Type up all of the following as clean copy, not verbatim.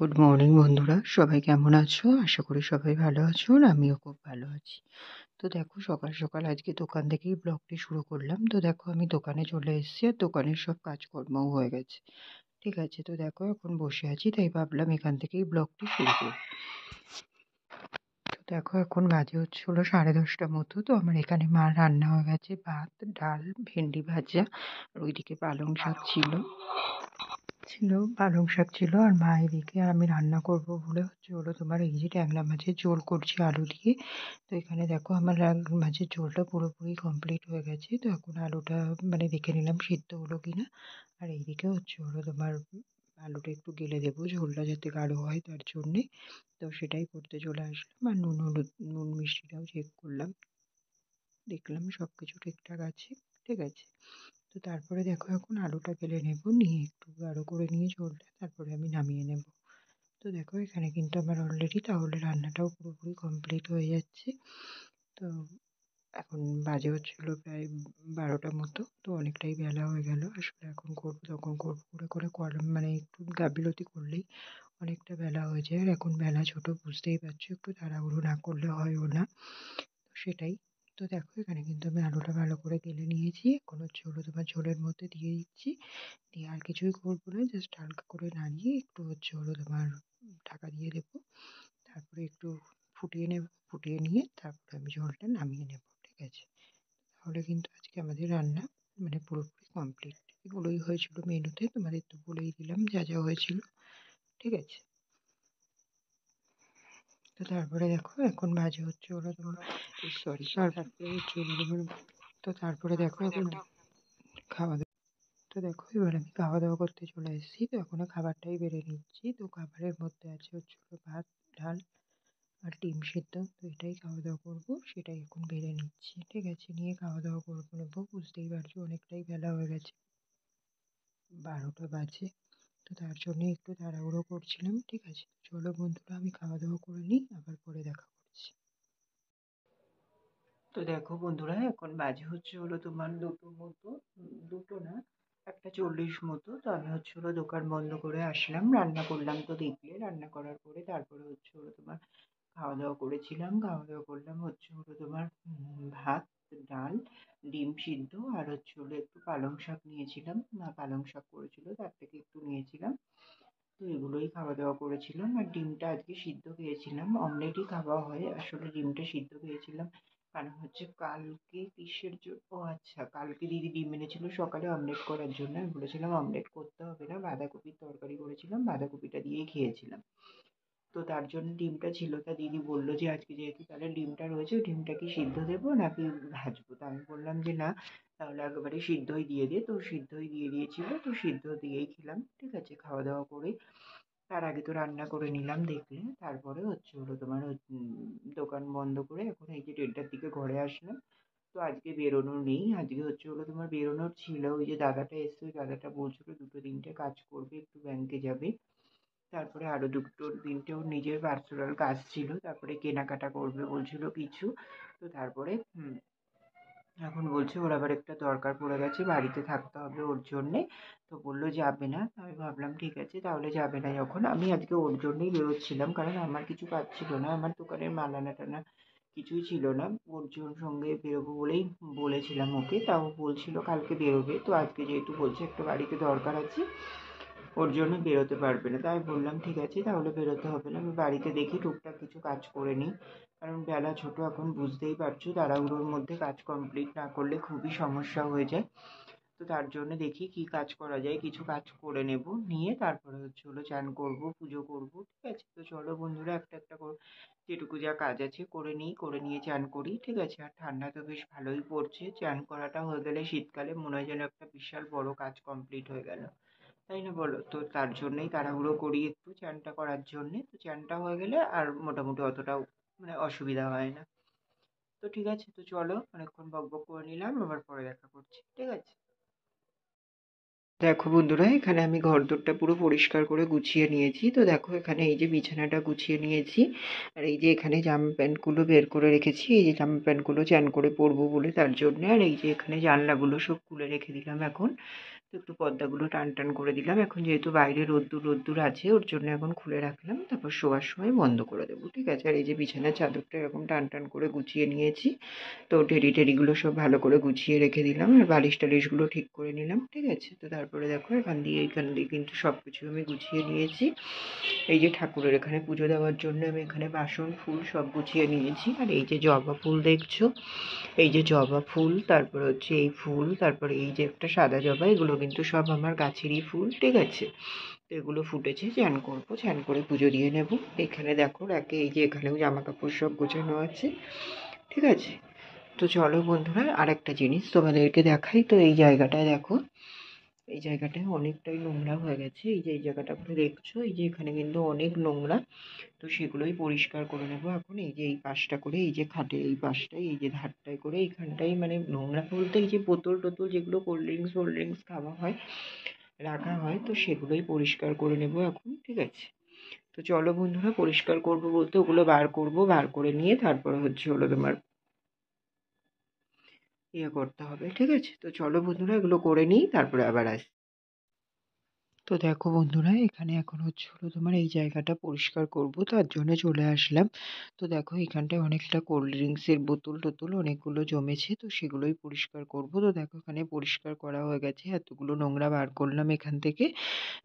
Good morning বন্ধুরা, সবাই কেমন আছো? আশা করি সবাই ভালো আছো আর আমিও খুব ভালো আছি। তো দেখো, সকাল সকাল আজকে দোকান থেকেই ব্লগটি শুরু করলাম। তো দেখো, আমি দোকানে চলে এসেছি আর দোকানের সব কাজকর্মও হয়ে গেছে। ঠিক আছে, তো দেখো এখন বসে আছি, তাই ভাবলাম এখান থেকেই ব্লগটি শুরু করি। তো দেখো, এখন বাজে হলো 10:30 মতো। তো আমার এখানে মা রান্না হয়ে গেছে, ভাত, ডাল, ভেন্ডি ভাজা, আর ওইদিকে পালং শাক পালং শাক ছিল। আর মা এদিকে, আর আমি রান্না করব বলে তোমার এই যে ট্যাংরা মাছের ঝোল করছি আলু দিয়ে। তো এখানে দেখো, আমার মাছের ঝোলটা পুরোপুরি কমপ্লিট হয়ে গেছে। তো এখন আলুটা দেখে নিলাম সিদ্ধ হলো কিনা। আর এইদিকে তোমার আলুটা একটু গেলে দেবো, ঝোলটা যাতে গাঢ় হয় তার জন্যে। তো সেটাই করতে চলে আসলাম। আর নুন মিষ্টিটাও চেক করলাম, দেখলাম সব কিছু ঠিকঠাক আছে। ঠিক আছে, তো তারপরে দেখো, এখন আলুটা গেলে নেব, নিয়ে একটু গাঢ় করে নিয়ে ঝোলটা তারপরে আমি নামিয়ে নেব। তো দেখো, এখানে কিন্তু আমার অলরেডি তাহলে রান্নাটাও পুরোপুরি কমপ্লিট হয়ে যাচ্ছে। তো এখন বাজে প্রায় 12টা মতো। তো অনেকটাই বেলা হয়ে গেল। আসলে এখন করবো তখন করবো করে করে কলম একটু গাফিলতি করলেই অনেকটা বেলা হয়ে যায়। আর এখন বেলা ছোট, বুঝতেই পারছো, একটু তাড়াহুড়ো না করলে হয়ও না। তো সেটাই। তো দেখো, এখানে কিন্তু আমি আলুটা ভালো করে গেলে নিয়েছি। এখন তোমার ঝোলের মধ্যে দিয়ে দিচ্ছি। দিয়ে আর কিছুই করবো না, জাস্ট হালকা করে নাড়িয়ে একটু তোমার ঢাকা দিয়ে দেবো। তারপরে একটু ফুটিয়ে নেব, ফুটিয়ে নিয়ে তারপরে আমি ঝোলটা নামিয়ে নেব। ঠিক আছে, তাহলে কিন্তু আজকে আমাদের রান্না পুরোপুরি কমপ্লিট। এগুলোই হয়েছিল মেনুতে, তোমাদের তো বলেই দিলাম যা যা হয়েছিল। ঠিক আছে, তো তারপরে দেখো, এখন বাজে তোমার সরি, তারপরে তোমার তো তারপরে দেখো, এখন খাওয়া দাওয়া। তো দেখো, এবার আমি খাওয়া দাওয়া করতে চলে এসেছি। তো এখনো খাবারটাই বেড়ে নিচ্ছি। তো খাবারের মধ্যে আছে ভাত, ডাল আর ডিম সিদ্ধ। তো এটাই খাওয়া দাওয়া করবো, সেটাই এখন বেড়ে নিচ্ছি। ঠিক আছে, নিয়ে খাওয়া দাওয়া নেবো। বুঝতেই পারছো অনেকটাই বেলা হয়ে গেছে, 12টা বাজে। তো তার জন্য একটু তাড়াহুড়ো করছিলাম। ঠিক আছে, চলো বন্ধুরা, আমি খাওয়া দাওয়া করে নিই, আবার পরে দেখা করছি। তো দেখো বন্ধুরা, এখন বাজে তোমার 2টো মতো, 2টো না, 1:40 মতো। তো আমি দোকান বন্ধ করে আসলাম, রান্না করলাম। তো দেখলে, রান্না করার পরে তারপরে তোমার খাওয়া দাওয়া করেছিলাম। খাওয়া দাওয়া করলাম তোমার ভাত, ডাল, ডিম সিদ্ধ, আর একটু পালং শাক নিয়েছিলাম। মা পালং শাক করেছিল, তার থেকে একটু নিয়েছিলাম। তো এগুলোই খাওয়া দাওয়া করেছিলাম। আর ডিমটা আজকে সিদ্ধ খেয়েছিলাম, অমলেটই খাওয়া হয় আসলে। ডিমটা সিদ্ধ খেয়েছিলাম কারণ কালকে কিসের জন্য, ও আচ্ছা, কালকে দিদি ডিম এনেছিল সকালে অমলেট করার জন্য। আমি বলেছিলাম অমলেট করতে হবে না, বাঁধাকপির তরকারি করেছিলাম, বাঁধাকপিটা দিয়েই খেয়েছিলাম। তো তার জন্য ডিমটা ছিল। তা দিদি বললো যে আজকে যেহেতু তাহলে ডিমটা রয়েছে, ডিমটা কি সিদ্ধ দেবো নাকি ভাজবো? তা আমি বললাম যে না, তাহলে একেবারে সিদ্ধই দিয়ে দে। তো সিদ্ধই দিয়ে দিয়েছিল, তো সিদ্ধ দিয়েই খেলাম। ঠিক আছে, খাওয়া দাওয়া করে তার আগে তো রান্না করে নিলাম দেখলে। তারপরে তোমার দোকান বন্ধ করে এখন এই যে 1:30টার দিকে ঘরে আসলাম। তো আজকে বেরোনো নেই, আজকে তোমার বেরোনোর ছিল। ওই যে দাদাটা এসছে, ওই দাদাটা বলছিল 2-3টে কাজ করবে, একটু ব্যাংকে যাবে। তারপরে আরো 2-3টে ওর নিজের পার্সোনাল কাজ ছিল। তারপরে কেনাকাটা করবে বলছিল কিছু। তো তারপরে এখন বলছে ওর আবার একটা দরকার পড়ে গেছে, বাড়িতে থাকতে হবে ওর জন্যে। তো বললো যাবে না। আমি ভাবলাম ঠিক আছে, তাহলে যাবে না যখন, আমি আজকে ওর জন্যই বেরোচ্ছিলাম। কারণ আমার কিছু কাজ ছিল না, আমার দোকানের মাল আনা টানা কিছুই ছিল না। ওর সঙ্গে বেরোবো বলেই বলেছিলাম ওকে, তাও বলছিল কালকে বেরোবে। তো আজকে যেহেতু বলছে একটা বাড়িতে দরকার আছে, ওর জন্য বেরোতে পারবে না। তাই বললাম ঠিক আছে, তাহলে বেরোতে হবে না, আমি বাড়িতে দেখি টুকটাক কিছু কাজ করে নিই। কারণ বেলা ছোট, এখন বুঝতেই পারছো, তাড়াহুড়োর মধ্যে কাজ কমপ্লিট না করলে খুবই সমস্যা হয়ে যায়। তো তার জন্য দেখি কি কাজ করা যায়, কিছু কাজ করে নেব, নিয়ে তারপরে চান করবো, পুজো করবো। ঠিক আছে, তো চলো বন্ধুরা, একটা একটা করে যেটুকু যা কাজ আছে করে নিই, করে নিয়ে চান করি। ঠিক আছে, আর ঠান্ডা তো বেশ ভালোই পড়ছে, চান করাটা হয়ে গেলে শীতকালে মনে হয় যেন একটা বিশাল বড় কাজ কমপ্লিট হয়ে গেল, তাই না বলো? তো তার জন্যই তাড়াহুড়ো করি একটু চানটা করার জন্যে। তো চানটা হয়ে গেলে আর মোটামুটি অতটাও অসুবিধা হয় না। তো ঠিক আছে, তো চলো, অনেকক্ষণ বকবক করে নিলাম, আবার পরে দেখা করছি। ঠিক আছে, দেখো বন্ধুরা, এখানে আমি ঘরদোরটা পুরো পরিষ্কার করে গুছিয়ে নিয়েছি। তো দেখো, এখানে এই যে বিছানাটা গুছিয়ে নিয়েছি। আর এই যে এখানে জামা প্যান্টগুলো বের করে রেখেছি, এই যে জামা প্যান্টগুলো চান করে পরবো বলে তার জন্য। আর এই যে এখানে জানলাগুলো সব খুলে রেখে দিলাম এখন। তো একটু পর্দাগুলো টান টান করে দিলাম। এখন যেহেতু বাইরে রোদ্দুর রোদ্দুর আছে ওর জন্য এখন খুলে রাখলাম, তারপর শোয়ার সময় বন্ধ করে দেবো, ঠিক আছে। আর এই যে বিছানার চাদরটা এরকম টান টান করে গুছিয়ে নিয়েছি, তো টেডি টেডিগুলো সব ভালো করে গুছিয়ে রেখে দিলাম, আর বালিশ টালিশগুলো ঠিক করে নিলাম, ঠিক আছে। তো তারপরে দেখো এইখান দিয়ে কিন্তু সব কিছু আমি গুছিয়ে নিয়েছি। এই যে ঠাকুরের এখানে পুজো দেওয়ার জন্য আমি এখানে বাসন ফুল সব গুছিয়ে নিয়েছি। আর এই যে জবা ফুল দেখছো, এই যে জবা ফুল, তারপরে হচ্ছে এই ফুল, তারপরে এই যে একটা সাদা জবা, এগুলো কিন্তু সব আমার গাছেরই ফুল, ঠিক আছে। তো এগুলো ফুটেছে, স্নান করবো, স্নান করে পুজো দিয়ে নেব। এখানে দেখো র্যাকে এই যে এখানেও জামা কাপড় সব গোছানো আছে, ঠিক আছে। তো চলো বন্ধুরা, আর একটা জিনিস তোমাদেরকে দেখাই। তো এই জায়গাটায় দেখো, এই জায়গাটায় অনেকটাই নোংরা হয়ে গেছে। এই যে এই জায়গাটা দেখছো, এই যে এখানে কিন্তু অনেক নোংরা, তো সেগুলোই পরিষ্কার করে নেবো এখন। এই যে এই পাশটা করে, এই যে খাটের এই পাশটাই, এই যে ধারটায় করে এইখানটাই মানে নোংরা বলতে এই যে বোতল টোতল যেগুলো কোল্ড ড্রিঙ্কস ফোল্ড ড্রিঙ্কস খাওয়া হয়, রাখা হয়, তো সেগুলোই পরিষ্কার করে নেবো এখন, ঠিক আছে। তো চলো বন্ধুরা, পরিষ্কার করবো বলতে ওগুলো বার করবো, বার করে নিয়ে তারপরে হচ্ছে হলো তোমার ইয়ে করতে হবে, ঠিক আছে। তো চলো বন্ধুরা, এগুলো করে নিই, তারপরে আবার আসি। তো দেখো বন্ধুরা, এখানে এখন হচ্ছে হলো তোমার এই জায়গাটা পরিষ্কার করব, তার জন্য চলে আসলাম। তো দেখো এখানটায় অনেকটা কোল্ড ড্রিঙ্কসের বোতল টোতল অনেকগুলো জমেছে, তো সেগুলোই পরিষ্কার করব। তো দেখো এখানে পরিষ্কার করা হয়ে গেছে, এতগুলো নোংরা বার করলাম এখান থেকে।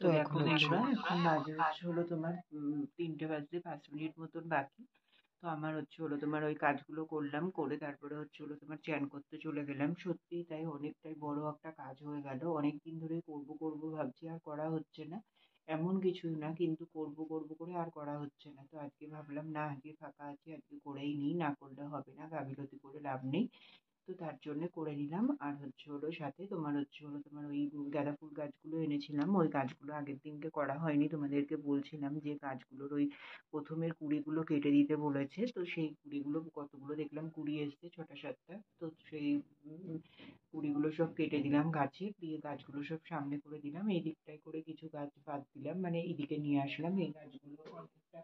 তো দেখো বন্ধুরা, এখন বাজে হচ্ছে হলো তোমার 3টে বাজতে 5 মিনিট মতন বাকি। তো আমার হচ্ছে হলো তোমার ওই কাজগুলো করলাম, করে তারপরে হচ্ছে হলো তোমার চ্যান করতে চলে গেলাম। সত্যিই তাই, অনেকটাই বড় একটা কাজ হয়ে গেল। অনেকদিন ধরে করব করব ভাবছি, আর করা হচ্ছে না। এমন কিছুই না, কিন্তু করব করব করে আর করা হচ্ছে না। তো আজকে ভাবলাম না, আজকে ফাঁকা আছি, আজকে করেই নিই, না করলে হবে না, গাফিলতি করে লাভ নেই। তো তার জন্য করে নিলাম। আর হচ্ছে হলো সাথে তোমার হচ্ছে হলো তোমার ওই গাঁদা ফুল গাছগুলো এনেছিলাম, ওই গাছগুলো আগের দিনকে করা হয়নি, তোমাদেরকে বলছিলাম যে গাছগুলোর ওই প্রথমের কুড়িগুলো কেটে দিতে বলেছে। তো সেই কুড়িগুলো কতগুলো দেখলাম কুড়ি এসছে, 6টা 7টা, তো সেই কুড়িগুলো সব কেটে দিলাম গাছে, দিয়ে গাছগুলো সব সামনে করে দিলাম। এই দিকটায় করে কিছু গাছ বাদ দিলাম, মানে এইদিকে নিয়ে আসলাম এই গাছগুলো অনেকটা।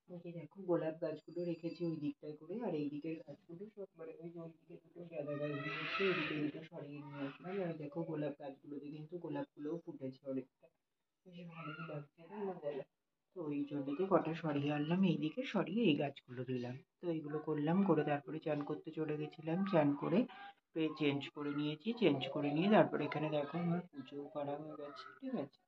ওই যে দেখো গোলাপ গাছগুলো রেখেছি ওই দিকটায় করে, আর এই দিকের গাছগুলো সব মানে ওই যে ওইদিকে দুটো গাঁদা গাছ দিয়েছি, ওইদিকে দুটো সরিয়ে নিয়ে আসলাম। আর দেখো গোলাপ গাছগুলোতে কিন্তু গোলাপগুলোও ফুটেছে অনেকটা, বেশ ভালোই লাগছে না না বলো। তো ওই জন্যতে কটা সরিয়ে আনলাম, এইদিকে সরিয়ে এই গাছগুলো দিলাম। তো এইগুলো করলাম, করে তারপরে চান করতে চলে গেছিলাম, চান করে চেঞ্জ করে নিয়েছি, চেঞ্জ করে নিয়ে তারপরে এখানে দেখো আমার পুজোও করা হয়ে গেছে, ঠিক আছে।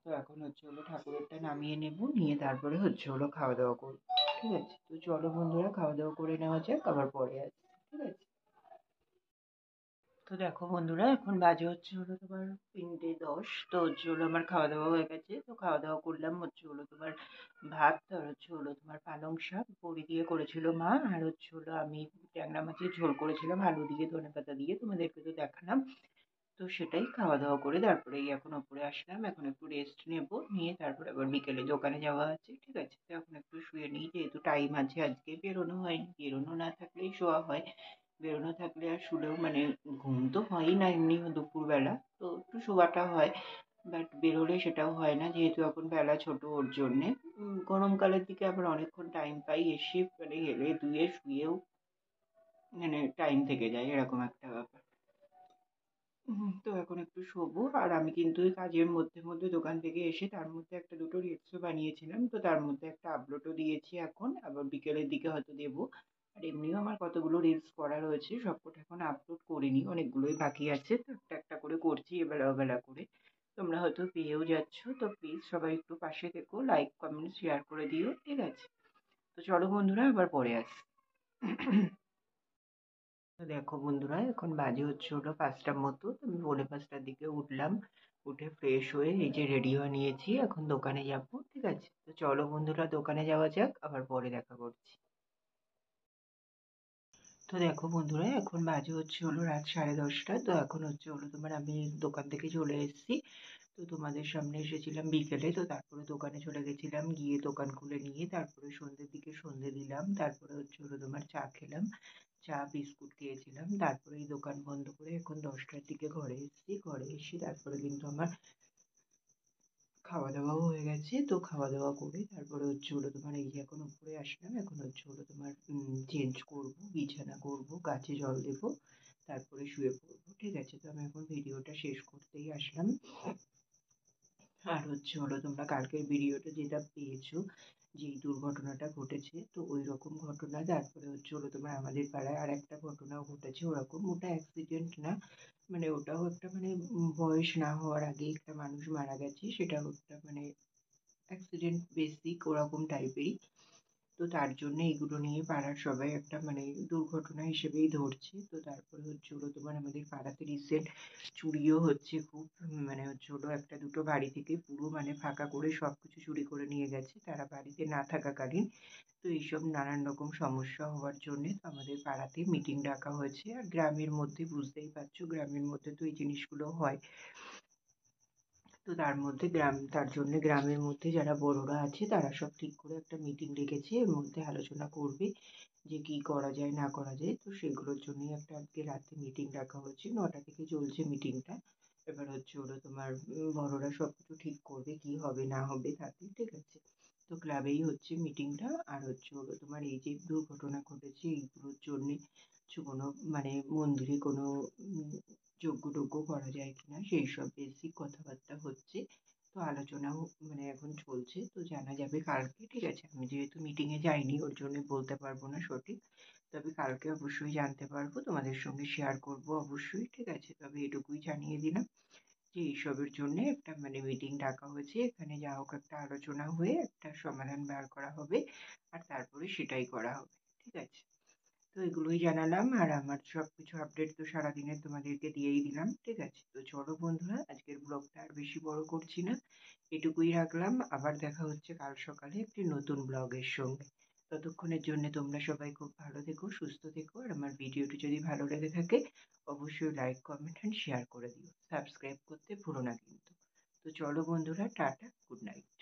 তো এখন হচ্ছে হলো ঠাকুরেরটা নামিয়ে নেব, নিয়ে তারপরে হচ্ছে হলো খাওয়া দাওয়া করবো, ঠিক আছে। তো চলো বন্ধুরা, খাওয়া দাওয়া করে নেওয়া যাক, আবার পরে আসছি, ঠিক আছে। তো দেখো বন্ধুরা, এখন বাজে হচ্ছে হলো তোমার 3টে 10। তো হচ্ছে হলো আমার খাওয়া দাওয়া হয়ে গেছে। তো খাওয়া দাওয়া করলাম হচ্ছে হলো তোমার ভাত, আর হচ্ছে হলো তোমার পালং শাক বড়ি দিয়ে করেছিল মা, আর হচ্ছে হলো আমি ট্যাংরা মাছের ঝোল করেছিলাম আলু দিয়ে ধনে পাতা দিয়ে, তোমাদেরকে তো দেখালাম। তো সেটাই খাওয়া দাওয়া করে তারপরে এই এখন ওপরে আসলাম, এখন একটু রেস্ট নেব, নিয়ে তারপরে আবার বিকেলে দোকানে যাওয়া আছে, ঠিক আছে। তো এখন একটু শুয়ে নিই, যেহেতু টাইম আছে, আজকে বেরোনো হয়নি, বেরোনো না থাকলেই শোয়া হয়, বেরোনো থাকলে আর শুলেও মানে ঘুম তো হয়ই না এমনি দুপুরবেলা, তো একটু শোয়াটা হয়, বাট বেরোলে সেটাও হয় না, যেহেতু এখন বেলা ছোট ওর জন্যে। গরমকালের দিকে আবার অনেকক্ষণ টাইম পাই, এসে মানে হেলে ধুয়ে শুয়েও মানে টাইম থেকে যায়, এরকম একটা ব্যাপার। তো এখন একটু শোবো। আর আমি কিন্তু ওই কাজের মধ্যে মধ্যে দোকান থেকে এসে তার মধ্যে একটা দুটো রিলসও বানিয়েছিলাম, তো তার মধ্যে একটা আপলোডও দিয়েছি, এখন আবার বিকেলের দিকে হয়তো দেবো। আর এমনিও আমার কতগুলো রিলস করা রয়েছে, সবকটা এখন আপলোড করিনি, অনেকগুলোই বাকি আছে, তো একটা একটা করে করছি এবেলা ওবেলা করে। তোমরা হয়তো পেয়েও যাচ্ছ, তো প্লিজ সবাই একটু পাশে থেকো, লাইক কমেন্ট শেয়ার করে দিও, ঠিক আছে। তো চলো বন্ধুরা, আবার পরে আসি। তো দেখো বন্ধুরা, এখন বাজে হচ্ছে হলো 5টার মতো, তো আমি 4:45টার দিকে উঠলাম, উঠে ফ্রেশ হয়ে এই যে রেডি হয়ে নিয়েছি, এখন দোকানে যাব, ঠিক আছে। তো চলো বন্ধুরা, দোকানে যাওয়া যাক, আবার পরে দেখা করছি। তো দেখো বন্ধুরা, এখন বাজে হচ্ছে হলো রাত 10:30। তো এখন হচ্ছে হলো তোমার আমি দোকান থেকে চলে এসেছি। তো তোমাদের সামনে এসেছিলাম বিকেলে, তো তারপরে দোকানে চলে গেছিলাম, গিয়ে দোকান খুলে নিয়ে তারপরে সন্ধ্যের দিকে সন্ধে দিলাম, তারপরে হচ্ছে হলো তোমার চা খেলাম, চা বিস্কুট খেয়েছিলাম, তারপরে এই দোকান বন্ধ করে এখন 10টার দিকে ঘরে এসেছি। ঘরে এসে তারপরে কিন্তু আমার খাওয়া দাওয়াও হয়ে গেছে। তো খাওয়া দাওয়া করে তারপরে হচ্ছে হলো তোমার এই যে এখন উপরে আসলাম, এখন হচ্ছে হলো তোমার চেঞ্জ করব, বিছানা করব, গাছে জল দেবো, তারপরে শুয়ে পড়বো, ঠিক আছে? তো আমি এখন ভিডিওটা শেষ করতেই আসলাম। আর হলো তোমরা কালকের ভিডিওটা যেটা পেয়েছো, যেই দুর্ঘটনাটা ঘটেছে, তো ওই রকম ঘটনা তারপরে হলো তোমার আমাদের পাড়ায় আর একটা ঘটনাও ঘটেছে ওরকম। ওটা অ্যাক্সিডেন্ট না, মানে ওটাও একটা মানে বয়স না হওয়ার আগেই একটা মানুষ মারা গেছে, সেটাও একটা মানে অ্যাক্সিডেন্ট বেসিক ওরকম টাইপেরই। তো তার জন্য এগুলো নিয়ে পাড়ার সবাই একটা মানে দুর্ঘটনা হিসেবেই ধরছে। তো তারপরে হলো তোমার আমাদের পাড়াতে রিসেন্ট চুরিও হচ্ছে খুব, মানে হলো একটা দুটো বাড়ি থেকে পুরো মানে ফাঁকা করে সবকিছু চুরি করে নিয়ে গেছে তারা বাড়িতে না থাকাকালীন। তো এইসব নানান রকম সমস্যা হওয়ার জন্যে তো আমাদের পাড়াতে মিটিং ডাকা হয়েছে। আর গ্রামের মধ্যে বুঝতেই পারছো, গ্রামের মধ্যে তো এই জিনিসগুলো হয়। তো তার জন্য গ্রামের মধ্যে যারা বড়রা আছে তারা সব ঠিক করে একটা মিটিং ডেকেছে, এর মধ্যে আলোচনা করবে যে কি করা যায় না করা যায়। তো সেগুলোর জন্যই একটা আজকে রাতে মিটিং ডাকা হয়েছে, 9টা থেকে চলছে মিটিংটা। এবার হলো তোমার বড়রা সবকিছু ঠিক করবে কি হবে না হবে তাতে, ঠিক আছে? তো ক্লাবেই হচ্ছে মিটিংটা। আর হলো তোমার এই যে দুর্ঘটনা ঘটেছে এইগুলোর জন্যে কোনো মানে মন্দিরে কোনো যজ্ঞ-টজ্ঞ করা যায় কিনা সেই সব বেসিক কথাবার্তা হচ্ছে। তো আলোচনাও মানে এখন চলছে। তো জানা যাবে কালকে, ঠিক আছে? আমি যেহেতু মিটিং এ যাইনি ওর জন্য বলতে পারবো না সঠিক। তবে কালকে অবশ্যই জানতে পারবো, তোমাদের সঙ্গে শেয়ার করবো অবশ্যই, ঠিক আছে? তবে এটুকুই জানিয়ে দিলাম যে এইসবের জন্য একটা মানে মিটিং ডাকা হয়েছে। এখানে যা হোক একটা আলোচনা হয়ে একটা সমাধান বার করা হবে। আর তারপরে সেটাই করা হবে, ঠিক আছে? তো এগুলোই জানালাম। আর আমার সবকিছু আপডেট তো সারাদিনের তোমাদেরকে দিয়েই দিলাম, ঠিক আছে? তো চলো বন্ধুরা, আজকের ব্লগটা আর বেশি বড় করছি না, এটুকুই রাখলাম। আবার দেখা হচ্ছে কাল সকালে একটি নতুন ব্লগের সঙ্গে। ততক্ষণের জন্য তোমরা সবাই খুব ভালো থেকো, সুস্থ থেকো। আর আমার ভিডিওটি যদি ভালো লেগে থাকে অবশ্যই লাইক, কমেন্ট অ্যান্ড শেয়ার করে দিও। সাবস্ক্রাইব করতে ভুলো না কিন্তু। তো চলো বন্ধুরা, টাটা, গুড নাইট।